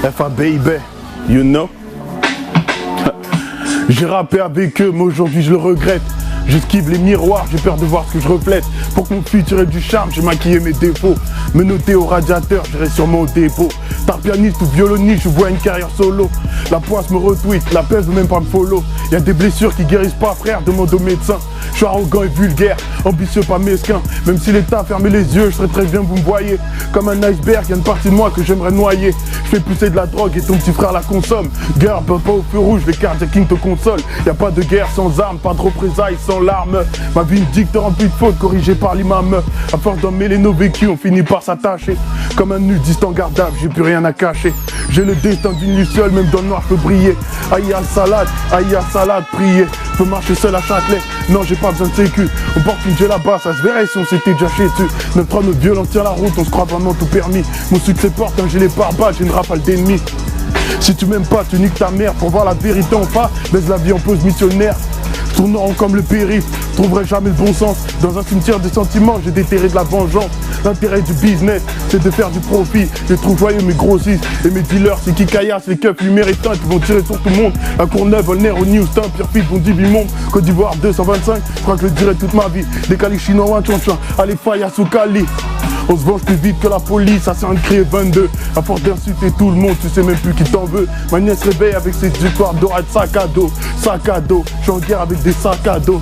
FA baby, you know. J'ai rappé avec eux, mais aujourd'hui je le regrette. J'esquive les miroirs, j'ai peur de voir ce que je reflète. Pour que mon futur ait du charme, j'ai maquillé mes défauts. Me noter au radiateur, j'irai sûrement au dépôt. Star pianiste ou violoniste, je vois une carrière solo. La poisse me retweet, la peste veut même pas me follow. Y'a des blessures qui guérissent pas, frère, demande au médecin. Je suis arrogant et vulgaire, ambitieux pas mesquin. Même si l'État a fermé les yeux, je serais très bien, vous me voyez. Comme un iceberg, y'a une partie de moi que j'aimerais noyer. Je fais pousser de la drogue et ton petit frère la consomme. Girl, pas au feu rouge, les carjacking te consolent. Y'a pas de guerre sans armes, pas de représailles sans larmes. Ma vie me dicte remplie de fautes corrigées par l'imam. À force d'en mêler nos vécus, on finit par s'attacher. Comme un nudiste en gardable, j'ai plus rien à cacher. J'ai le destin d'une luciole, même dans le noir je peux briller. Aïe à salade, prier. Peux marcher seul à Châtelet, non j'ai pas besoin de sécu. On porte une gel là-bas, ça se verrait si on s'était déjà chez dessus. Notre train de violence tient la route, on se croit vraiment tout permis. Mon succès porte un gilet pare-balles, j'ai une rafale d'ennemis. Si tu m'aimes pas, tu niques ta mère. Pour voir la vérité en face, baise la vie en pause missionnaire. Je tourne en rond comme le périph', je trouverai jamais le bon sens. Dans un cimetière de sentiments, j'ai déterré de la vengeance. L'intérêt du business, c'est de faire du profit. Je les trouve joyeux mais grossissent. Et mes dealers, c'est qui caillassent, les keufs lumière éteinte, ils vont tirer sur tout le monde. La Courneuve, Volner, au Newston, Pierrefitte, bon Divimont, Côte d'Ivoire 225, je crois que je le dirai toute ma vie. Des calis chinois, Wanchanchan, allez faille à Soukali. On se venge plus vite que la police, ça c'est un cri 22. À force d'insulter tout le monde, tu sais même plus qui t'en veut. Ma nièce réveille avec ses histoires d'orage sac à dos. Je suis en guerre avec des sacs à dos.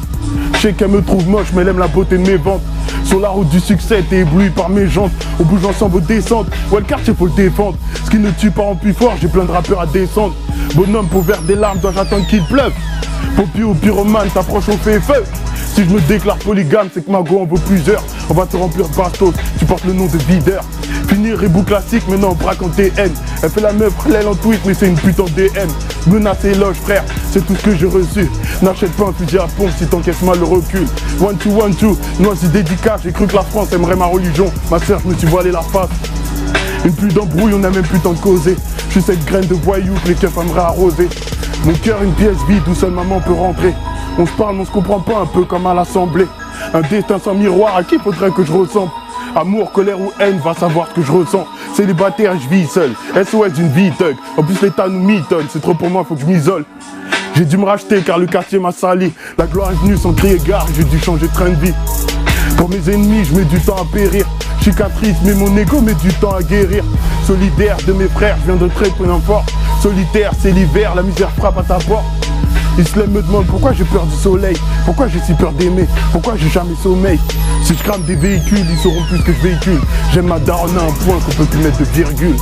Je sais qu'elle me trouve moche, mais elle aime la beauté de mes ventes. Sur la route du succès, t'es ébloui par mes jantes. On bouge ensemble aux descentes, ouais le quartier faut le défendre. Ce qui ne tue pas en plus fort, j'ai plein de rappeurs à descendre. Bonhomme pour vers des larmes, dois-je attendre qu'il pleuve. Poppy ou pyromane, t'approches au feu. Si je me déclare polygame, c'est que ma go en vaut plusieurs. On va te remplir de bastos, tu portes le nom de videur. Finir rebou classique, maintenant on braque en TN. Elle fait la meuf, elle en tweet, mais c'est une putain de DM. Menace et loge, frère, c'est tout ce que j'ai reçu. N'achète pas un fusil à pompe si t'encaisses mal le recul. 1-2-1-2, noisy dédicace, j'ai cru que la France aimerait ma religion. Ma soeur, je me suis voilé la face. Une pluie d'embrouille, on a même plus le temps de causer. Je suis cette graine de voyou que les keufs aimeraient arroser. Mon cœur, une pièce vide où seule maman peut rentrer. On se parle, mais on se comprend pas, un peu comme à l'assemblée. Un destin sans miroir, à qui faudrait que je ressemble? Amour, colère ou haine, va savoir ce que je ressens. Célibataire, je vis seul. SOS d'une vie thug. En plus l'État nous mitonne, c'est trop pour moi, faut que je m'isole. J'ai dû me racheter car le quartier m'a sali. La gloire est venue sans crier gare, j'ai dû changer de train de vie. Pour mes ennemis, je mets du temps à périr. Cicatrice, mais mon ego met du temps à guérir. Solidaire de mes frères, je viens de très peu fort. Solitaire, c'est l'hiver, la misère frappe à ta porte. Islam me demande pourquoi j'ai peur du soleil, pourquoi j'ai si peur d'aimer, pourquoi j'ai jamais sommeil. Si je crame des véhicules, ils sauront plus que je véhicule. J'aime ma daronne à un point qu'on peut plus mettre de virgule.